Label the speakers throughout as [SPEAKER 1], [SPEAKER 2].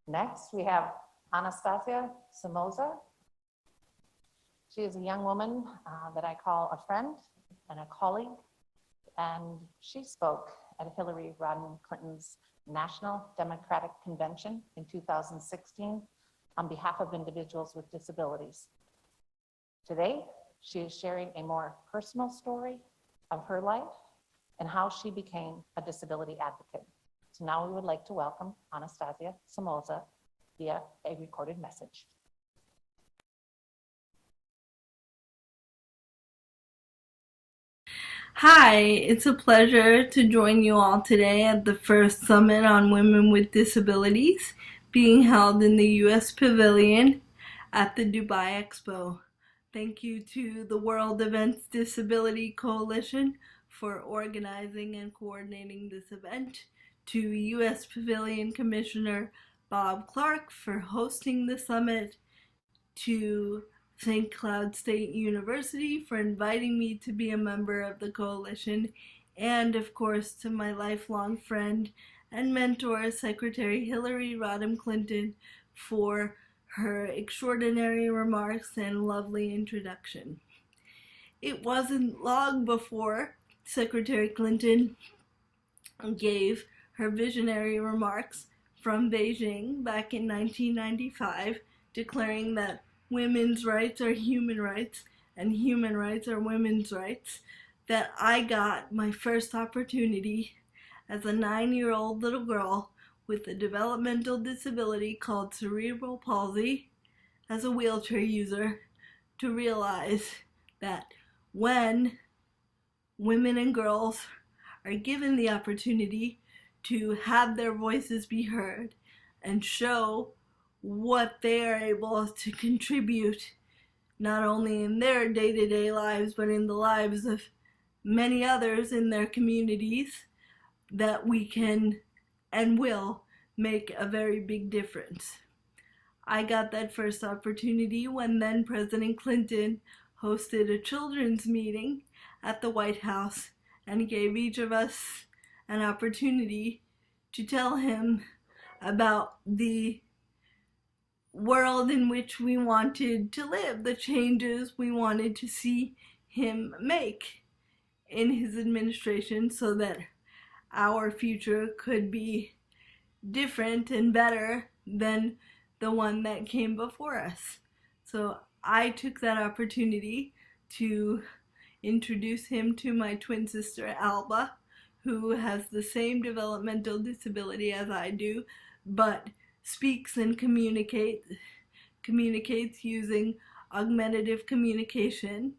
[SPEAKER 1] Next, we have Anastasia Somoza. She is a young woman that I call a friend and a colleague, and she spoke at Hillary Rodham Clinton's National Democratic Convention in 2016 on behalf of individuals with disabilities. Today, she is sharing a more personal story of her life and how she became a disability advocate. So now we would like to welcome Anastasia Somoza via a recorded message.
[SPEAKER 2] Hi, it's a pleasure to join you all today at the first Summit on Women with Disabilities being held in the U.S. Pavilion at the Dubai Expo. Thank you to the World Events Disability Coalition for organizing and coordinating this event, to U.S. Pavilion Commissioner Bob Clark for hosting the summit, to St. Cloud State University for inviting me to be a member of the coalition, and of course to my lifelong friend and mentor, Secretary Hillary Rodham Clinton, for her extraordinary remarks and lovely introduction. It wasn't long before Secretary Clinton gave her visionary remarks from Beijing back in 1995, declaring that women's rights are human rights and human rights are women's rights, that I got my first opportunity as a 9-year-old little girl with a developmental disability called cerebral palsy, as a wheelchair user, to realize that when women and girls are given the opportunity to have their voices be heard and show what they are able to contribute, not only in their day-to-day lives, but in the lives of many others in their communities, that we can and will make a very big difference. I got that first opportunity when then President Clinton hosted a children's meeting at the White House and gave each of us an opportunity to tell him about the world in which we wanted to live, the changes we wanted to see him make in his administration so that our future could be different and better than the one that came before us. So I took that opportunity to introduce him to my twin sister Alba, who has the same developmental disability as I do, but speaks and communicates using augmentative communication.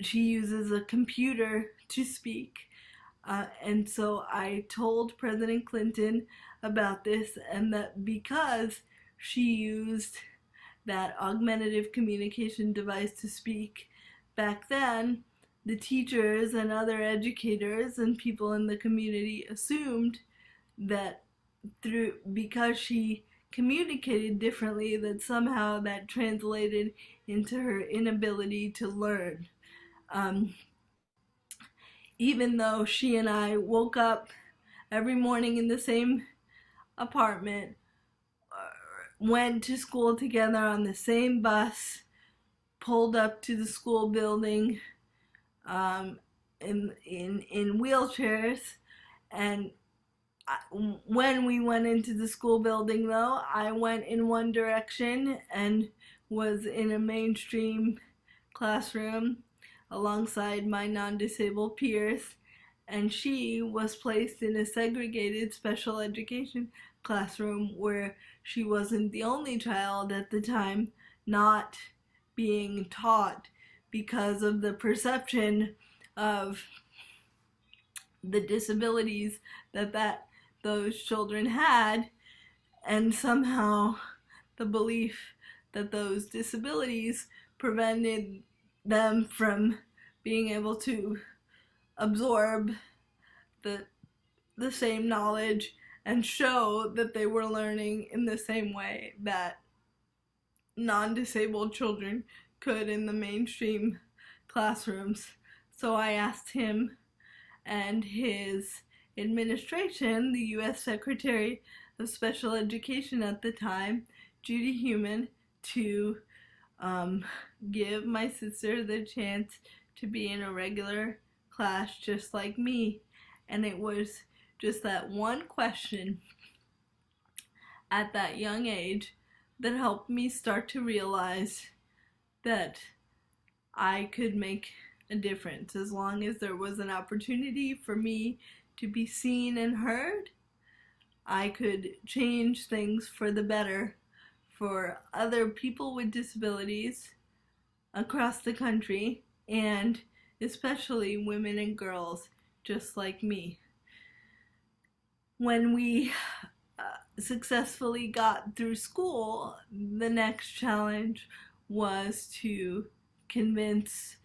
[SPEAKER 2] She uses a computer to speak. And so I told President Clinton about this, and that because she used that augmentative communication device to speak back then, the teachers and other educators and people in the community assumed that because she communicated differently, that somehow that translated into her inability to learn. Even though she and I woke up every morning in the same apartment, went to school together on the same bus, pulled up to the school building in wheelchairs, and when we went into the school building, though, I went in one direction and was in a mainstream classroom alongside my non-disabled peers, and she was placed in a segregated special education classroom where she wasn't the only child at the time not being taught because of the perception of the disabilities that those children had, and somehow the belief that those disabilities prevented them from being able to absorb the same knowledge and show that they were learning in the same way that non-disabled children could in the mainstream classrooms. So I asked him and his administration, the U.S. Secretary of special education at the time, Judy Human, to give my sister the chance to be in a regular class just like me. And it was just that one question at that young age that helped me start to realize that I could make a difference as long as there was an opportunity for me to be seen and heard. I could change things for the better for other people with disabilities across the country, and especially women and girls just like me. When we successfully got through school, the next challenge was to convince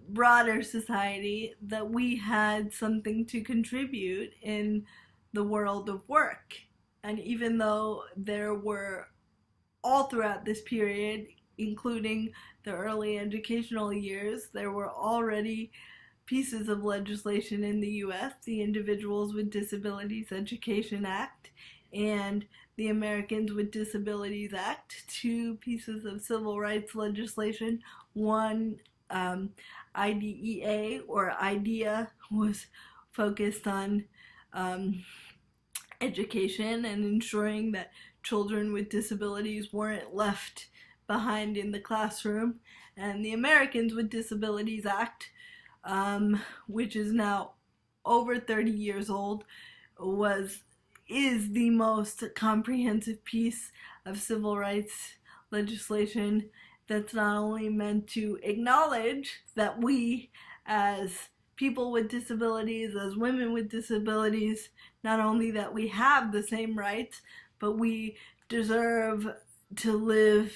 [SPEAKER 2] broader society that we had something to contribute in the world of work. And even though there were all throughout this period, including the early educational years, there were already pieces of legislation in the U.S., the Individuals with Disabilities Education Act and the Americans with Disabilities Act, two pieces of civil rights legislation. One, IDEA or IDEA, was focused on education and ensuring that children with disabilities weren't left behind in the classroom. And the Americans with Disabilities Act, which is now over 30 years old, is the most comprehensive piece of civil rights legislation that's not only meant to acknowledge that we, as people with disabilities, as women with disabilities, not only that we have the same rights, but we deserve to live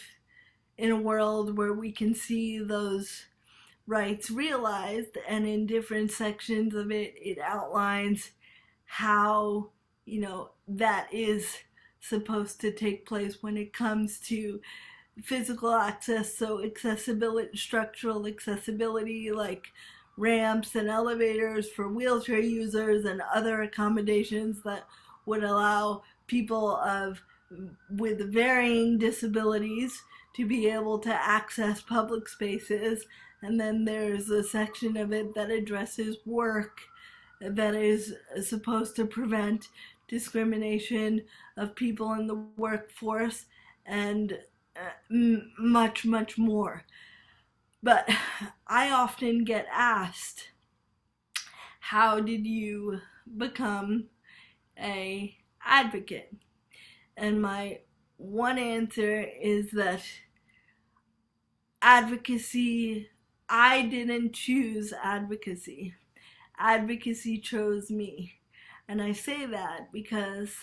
[SPEAKER 2] in a world where we can see those rights realized. And in different sections of it, it outlines how, that is supposed to take place when it comes to physical access. So accessibility, structural accessibility, like ramps and elevators for wheelchair users and other accommodations that would allow people with varying disabilities to be able to access public spaces. And then there's a section of it that addresses work, that is supposed to prevent discrimination of people in the workforce, and much, much more. But I often get asked, how did you become an advocate? And my one answer is that advocacy, I didn't choose advocacy. Advocacy chose me. And I say that because,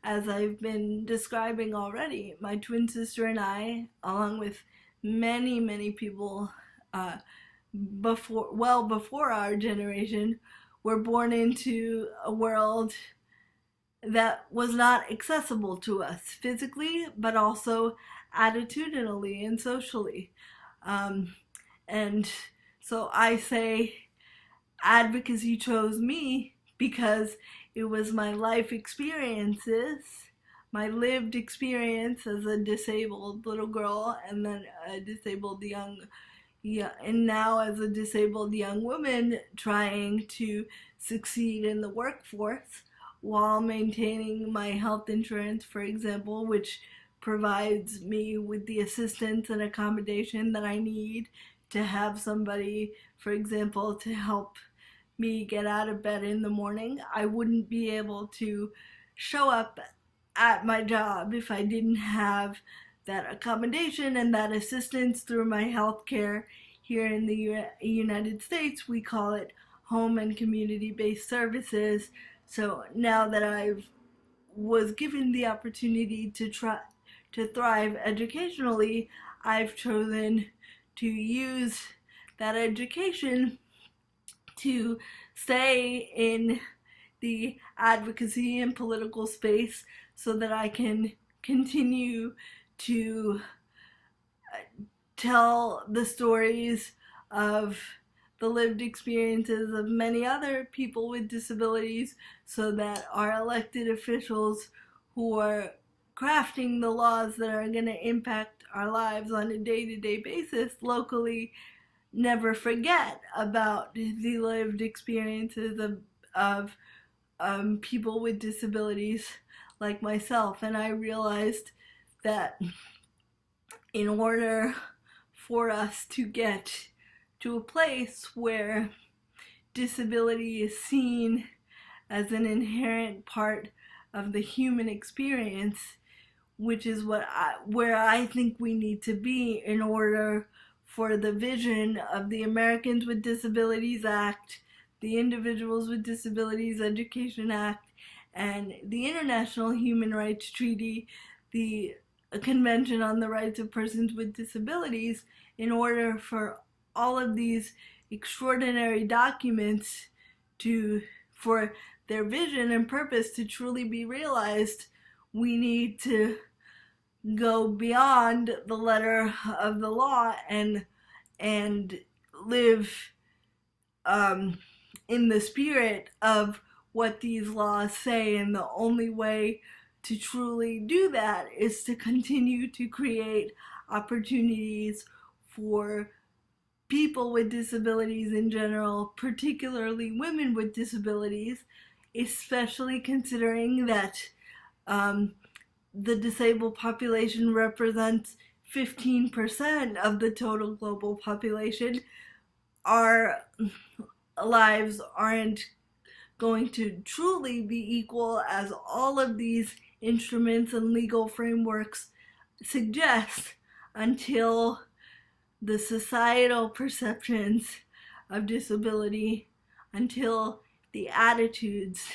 [SPEAKER 2] as I've been describing already, my twin sister and I, along with many, many people before our generation, were born into a world that was not accessible to us physically, but also attitudinally and socially. And so I say advocacy chose me because it was my life experiences, my lived experience as a disabled little girl, and then a disabled and now as a disabled young woman trying to succeed in the workforce while maintaining my health insurance, for example, which provides me with the assistance and accommodation that I need to have somebody, for example, to help me get out of bed in the morning. I wouldn't be able to show up at my job if I didn't have that accommodation and that assistance through my health care. Here in the United States, we call it home and community-based services. So now that I was given the opportunity to thrive educationally, I've chosen to use that education to stay in the advocacy and political space so that I can continue to tell the stories of the lived experiences of many other people with disabilities, so that our elected officials who are crafting the laws that are going to impact our lives on a day-to-day basis locally never forget about the lived experiences of people with disabilities like myself. And I realized that in order for us to get to a place where disability is seen as an inherent part of the human experience, which is where I think we need to be in order for the vision of the Americans with Disabilities Act, the Individuals with Disabilities Education Act, and the International Human Rights Treaty, the Convention on the Rights of Persons with Disabilities, in order for all of these extraordinary documents for their vision and purpose to truly be realized, we need to go beyond the letter of the law and live in the spirit of what these laws say. And the only way to truly do that is to continue to create opportunities for people with disabilities in general, particularly women with disabilities, especially considering that the disabled population represents 15% of the total global population. Our lives aren't going to truly be equal as all of these instruments and legal frameworks suggest until the societal perceptions of disability, until the attitudes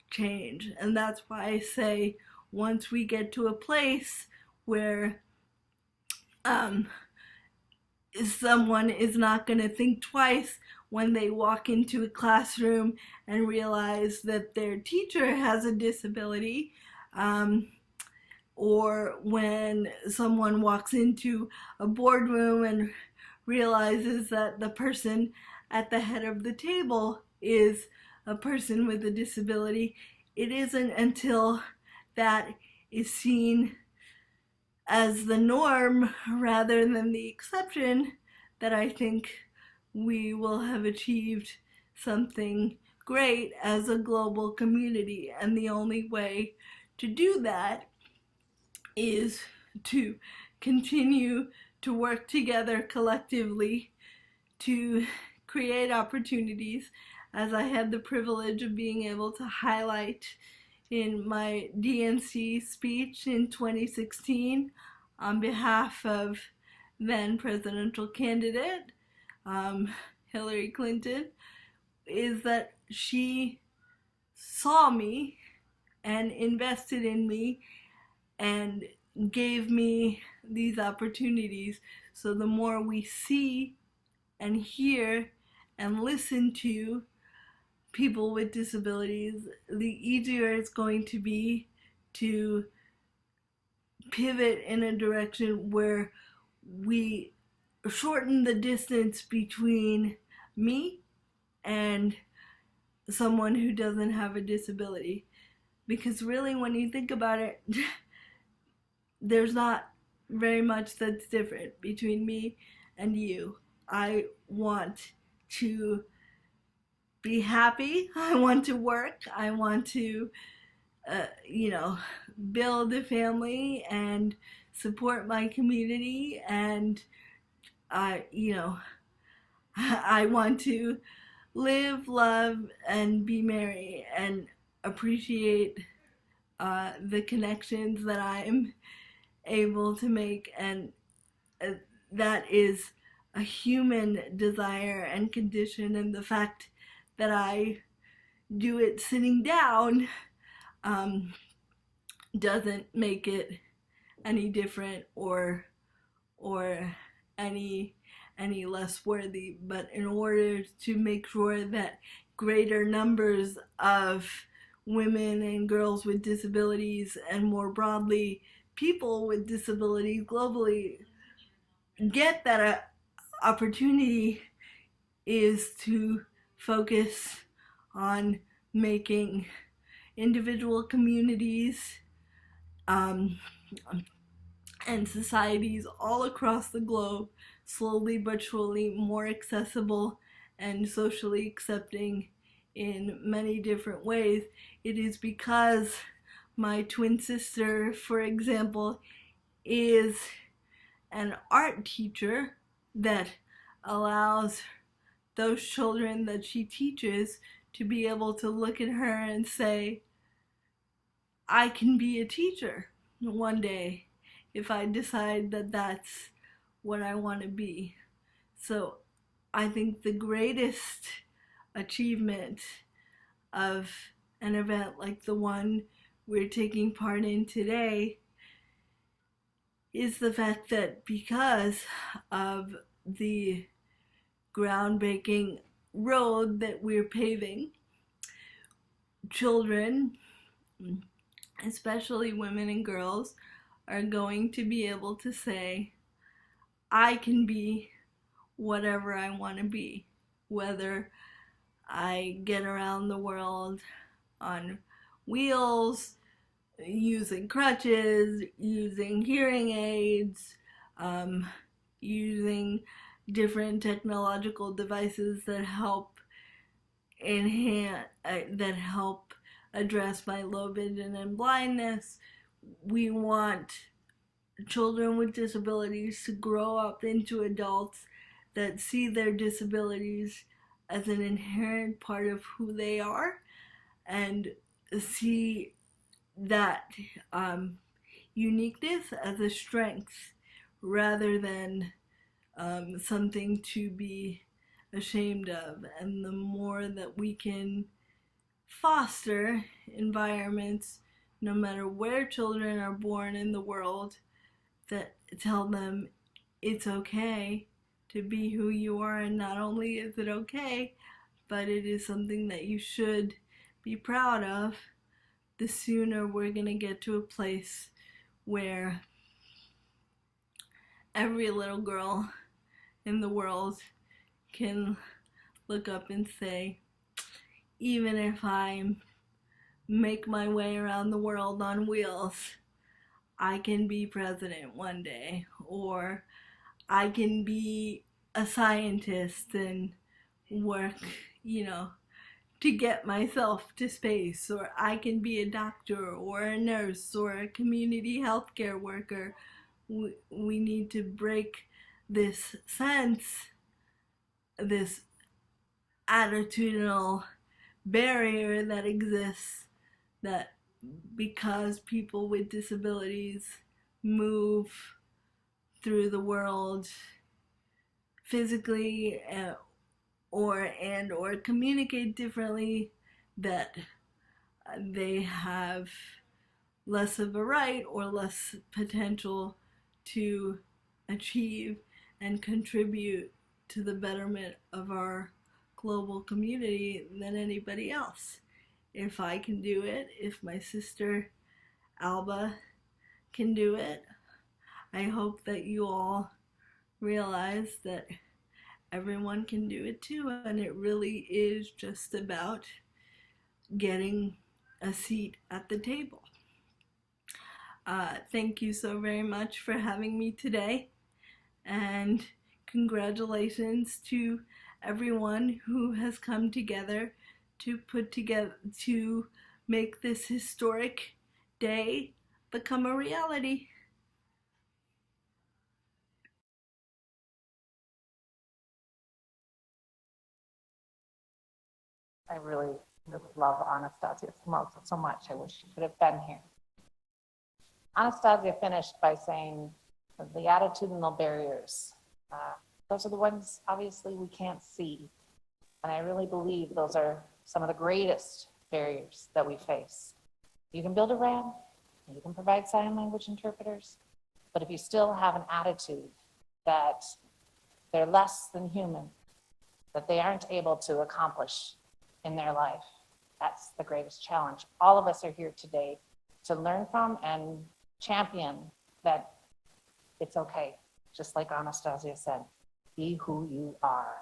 [SPEAKER 2] change. And that's why I say once we get to a place where someone is not going to think twice when they walk into a classroom and realize that their teacher has a disability, or when someone walks into a boardroom and realizes that the person at the head of the table is a person with a disability. It isn't until that is seen as the norm rather than the exception that I think we will have achieved something great as a global community. And the only way to do that is to continue to work together collectively to create opportunities, as I had the privilege of being able to highlight in my DNC speech in 2016 on behalf of then presidential candidate Hillary Clinton, is that she saw me and invested in me and gave me these opportunities. So the more we see and hear and listen to people with disabilities, the easier it's going to be to pivot in a direction where we shorten the distance between me and someone who doesn't have a disability. Because really, when you think about it, there's not very much that's different between me and you. I want to be happy. I want to work. I want to, build a family and support my community. And, I want to live, love, and be merry and appreciate the connections that I'm able to make. And that is a human desire and condition, and the fact that I do it sitting down doesn't make it any different or any less worthy. But in order to make sure that greater numbers of women and girls with disabilities, and more broadly people with disabilities globally, get that opportunity, is to focus on making individual communities um, and societies all across the globe slowly but surely more accessible and socially accepting in many different ways. It is because my twin sister, for example, is an art teacher that allows those children that she teaches to be able to look at her and say, I can be a teacher one day if I decide that that's what I want to be. So I think the greatest achievement of an event like the one we're taking part in today is the fact that because of the groundbreaking road that we're paving, children, especially women and girls, are going to be able to say, I can be whatever I want to be, whether I get around the world on wheels, using crutches, using hearing aids, using different technological devices that help that help address my low vision and blindness. We want children with disabilities to grow up into adults that see their disabilities as an inherent part of who they are and see that uniqueness as a strength rather than something to be ashamed of. And the more that we can foster environments, no matter where children are born in the world, that tell them it's okay to be who you are, and not only is it okay, but it is something that you should be proud of, the sooner we're going to get to a place where every little girl in the world can look up and say, even if I make my way around the world on wheels, I can be president one day, or I can be a scientist and work, to get myself to space, or I can be a doctor or a nurse or a community healthcare worker. We need to break this sense, this attitudinal barrier that exists, that because people with disabilities move through the world physically or communicate differently, that they have less of a right or less potential to achieve and contribute to the betterment of our global community than anybody else. If I can do it, if my sister Alba can do it, I hope that you all realize that everyone can do it too, and it really is just about getting a seat at the table. Thank you so very much for having me today, and congratulations to everyone who has come together to make this historic day become a reality.
[SPEAKER 1] I really, really love Anastasia Somoza so much. I wish she could have been here. Anastasia finished by saying the attitudinal barriers. Those are the ones, obviously, we can't see. And I really believe those are some of the greatest barriers that we face. You can build a ramp, you can provide sign language interpreters, but if you still have an attitude that they're less than human, that they aren't able to accomplish in their life, that's the greatest challenge. All of us are here today to learn from and champion that it's okay. Just like Anastasia said, be who you are.